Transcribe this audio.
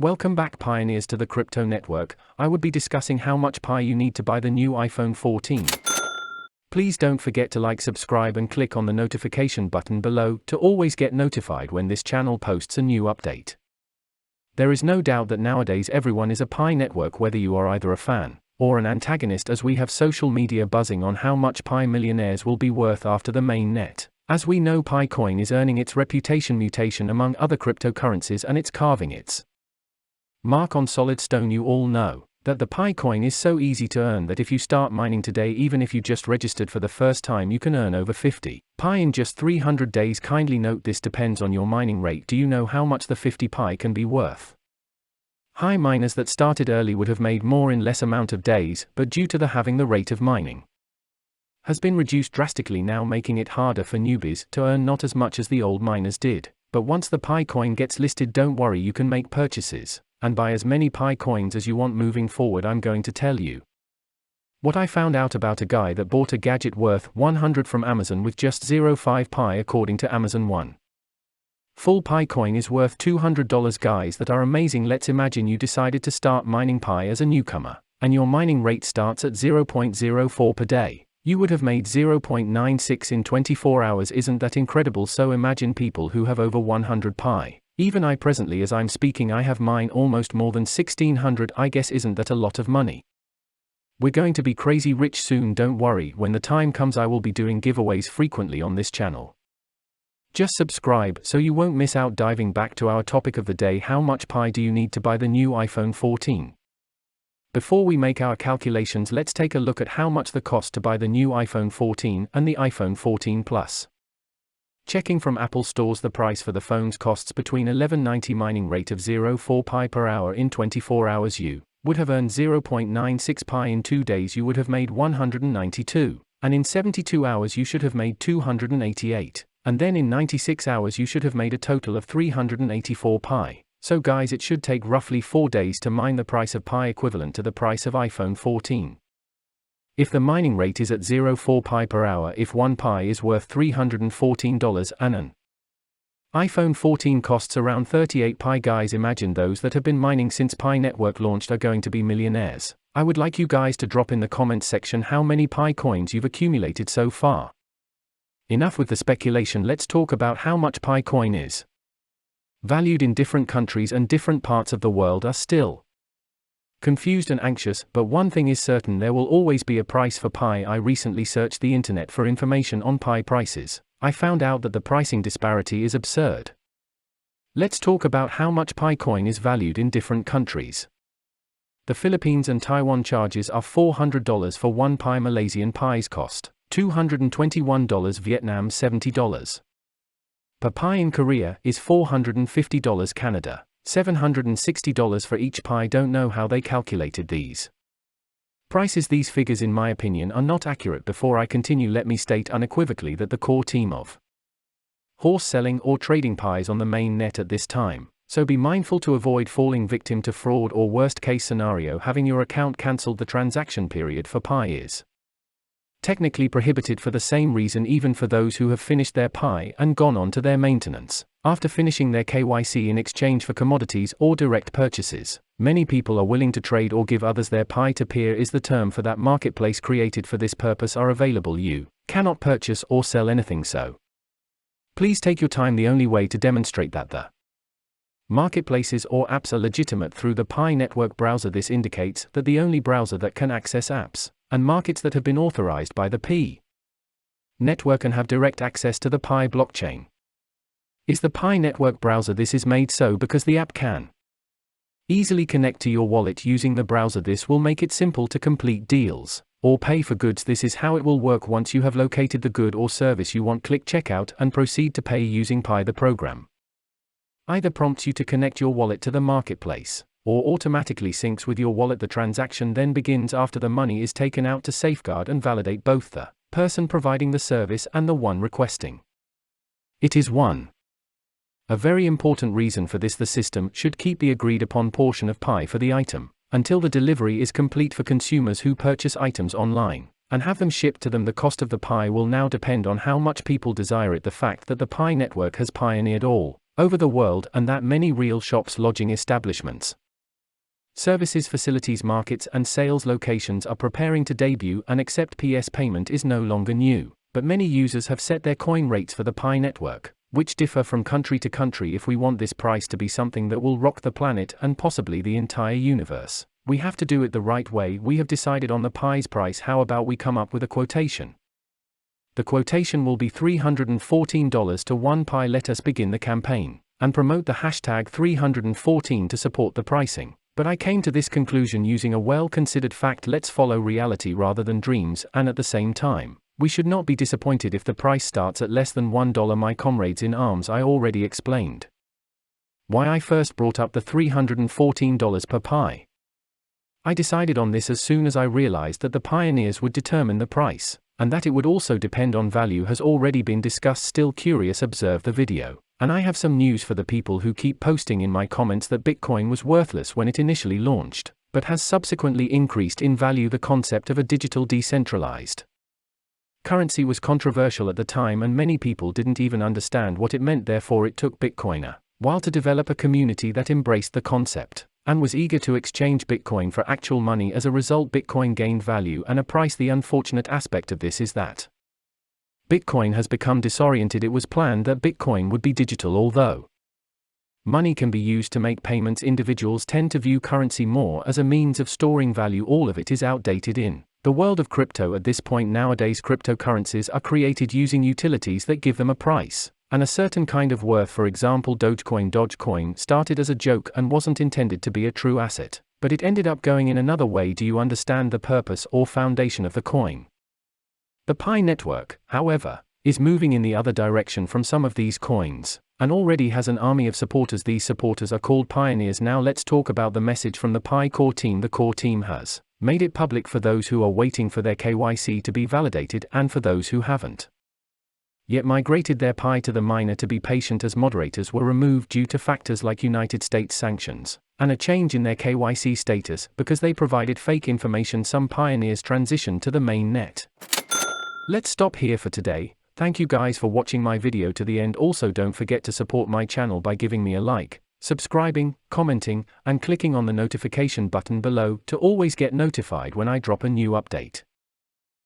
Welcome back, pioneers, to the crypto network. I would be discussing how much Pi you need to buy the new iPhone 14. Please don't forget to like, subscribe and click on the notification button below to always get notified when this channel posts a new update. There is no doubt that nowadays everyone is a Pi network, whether you are either a fan or an antagonist, as we have social media buzzing on how much Pi millionaires will be worth after the main net. As we know, Pi coin is earning its reputation mutation among other cryptocurrencies, and it's carving its mark on solid stone. You all know that the Pi coin is so easy to earn that if you start mining today, even if you just registered for the first time, you can earn over 50 Pi in just 300 days. Kindly note, this depends on your mining rate. Do you know how much the 50 Pi can be worth? High miners that started early would have made more in less amount of days, but due to the halving, the rate of mining has been reduced drastically, now making it harder for newbies to earn not as much as the old miners did. But once the Pi coin gets listed, don't worry, you can make purchases and buy as many Pi coins as you want. Moving forward, I'm going to tell you what I found out about a guy that bought a gadget worth 100 from Amazon with just 0.5 Pi. According to Amazon, one full Pi coin is worth $200. Guys, that are amazing. Let's imagine you decided to start mining Pi as a newcomer, and your mining rate starts at 0.04 per day. You would have made 0.96 in 24 hours. Isn't that incredible? So imagine people who have over 100 Pi. Even I presently, as I'm speaking, I have mine almost more than 1600. I guess, isn't that a lot of money? We're going to be crazy rich soon. Don't worry, when the time comes I will be doing giveaways frequently on this channel. Just subscribe so you won't miss out. Diving back to our topic of the day, how much Pi do you need to buy the new iPhone 14? Before we make our calculations, let's take a look at how much the cost to buy the new iPhone 14 and the iPhone 14 Plus. Checking from Apple stores, the price for the phones costs between $11.90. Mining rate of 0.4 Pi per hour. In 24 hours you would have earned 0.96 Pi. In 2 days you would have made 192, and in 72 hours you should have made 288, and then in 96 hours you should have made a total of 384 Pi. So guys, it should take roughly 4 days to mine the price of Pi, equivalent to the price of iPhone 14. If the mining rate is at 0.4 Pi per hour, if 1 Pi is worth $314, and an iPhone 14 costs around 38 Pi. Guys, imagine those that have been mining since Pi network launched are going to be millionaires. I would like you guys to drop in the comments section how many Pi coins you've accumulated so far. Enough with the speculation, let's talk about how much Pi coin is valued in different countries, and different parts of the world are still confused and anxious, but one thing is certain, there will always be a price for Pi. I recently searched the internet for information on Pi prices. I found out that the pricing disparity is absurd. Let's talk about how much Pi coin is valued in different countries. The Philippines and Taiwan charges are $400 for 1 Pi. Malaysian Pi's cost $221. Vietnam $70 per Pi. In Korea is $450. Canada $760 for each Pi. Don't know how they calculated these prices. These figures, in my opinion, are not accurate. Before I continue, let me state unequivocally that the core team of horse selling or trading Pis on the main net at this time, so be mindful to avoid falling victim to fraud, or worst case scenario, having your account cancelled. The transaction period for Pi is technically prohibited for the same reason, even for those who have finished their Pi and gone on to their maintenance after finishing their KYC in exchange for commodities or direct purchases. Many people are willing to trade or give others their Pi to peer is the term for that. Marketplace created for this purpose are available. You cannot purchase or sell anything, so please take your time. The only way to demonstrate that the marketplaces or apps are legitimate through the Pi network browser. This indicates that the only browser that can access apps and markets that have been authorized by the Pi network and have direct access to the Pi blockchain is the Pi network browser. This is made so because the app can easily connect to your wallet using the browser. This will make it simple to complete deals or pay for goods. This is how it will work. Once you have located the good or service you want, click checkout and proceed to pay using Pi. The program either prompts you to connect your wallet to the marketplace or automatically syncs with your wallet. The transaction then begins after the money is taken out to safeguard and validate both the person providing the service and the one requesting it is a very important reason for this. The system should keep the agreed upon portion of Pi for the item until the delivery is complete. For consumers who purchase items online and have them shipped to them, the cost of the Pi will now depend on how much people desire it. The fact that the Pi network has pioneered all over the world and that many real shops, lodging establishments, services, facilities, markets and sales locations are preparing to debut and accept PS payment is no longer new, but many users have set their coin rates for the Pi network, which differ from country to country. If we want this price to be something that will rock the planet and possibly the entire universe, we have to do it the right way. We have decided on the Pi's price. How about we come up with a quotation? The quotation will be $314 to 1 Pi. Let us begin the campaign and promote the hashtag 314 to support the pricing. But I came to this conclusion using a well-considered fact. Let's follow reality rather than dreams, and at the same time, we should not be disappointed if the price starts at less than $1. My comrades in arms, I already explained why I first brought up the $314 per Pi. I decided on this as soon as I realized that the pioneers would determine the price, and that it would also depend on value has already been discussed. Still curious? Observe the video. And I have some news for the people who keep posting in my comments that Bitcoin was worthless when it initially launched, but has subsequently increased in value. The concept of a digital decentralized currency was controversial at the time and many people didn't even understand what it meant. Therefore it took Bitcoin a while to develop a community that embraced the concept and was eager to exchange Bitcoin for actual money. As a result, Bitcoin gained value and a price. The unfortunate aspect of this is that Bitcoin has become disoriented. It was planned that Bitcoin would be digital. Although money can be used to make payments, individuals tend to view currency more as a means of storing value. All of it is outdated in the world of crypto at this point. Nowadays, cryptocurrencies are created using utilities that give them a price and a certain kind of worth. For example, Dogecoin started as a joke and wasn't intended to be a true asset, but it ended up going in another way. Do you understand the purpose or foundation of the coin? The Pi network, however, is moving in the other direction from some of these coins, and already has an army of supporters. These supporters are called pioneers. Now let's talk about the message from the Pi core team. The core team has made it public for those who are waiting for their KYC to be validated and for those who haven't yet migrated their Pi to the miner to be patient, as moderators were removed due to factors like United States sanctions and a change in their KYC status because they provided fake information. Some pioneers transitioned to the main net. Let's stop here for today. Thank you guys for watching my video to the end. Also don't forget to support my channel by giving me a like, subscribing, commenting, and clicking on the notification button below to always get notified when I drop a new update.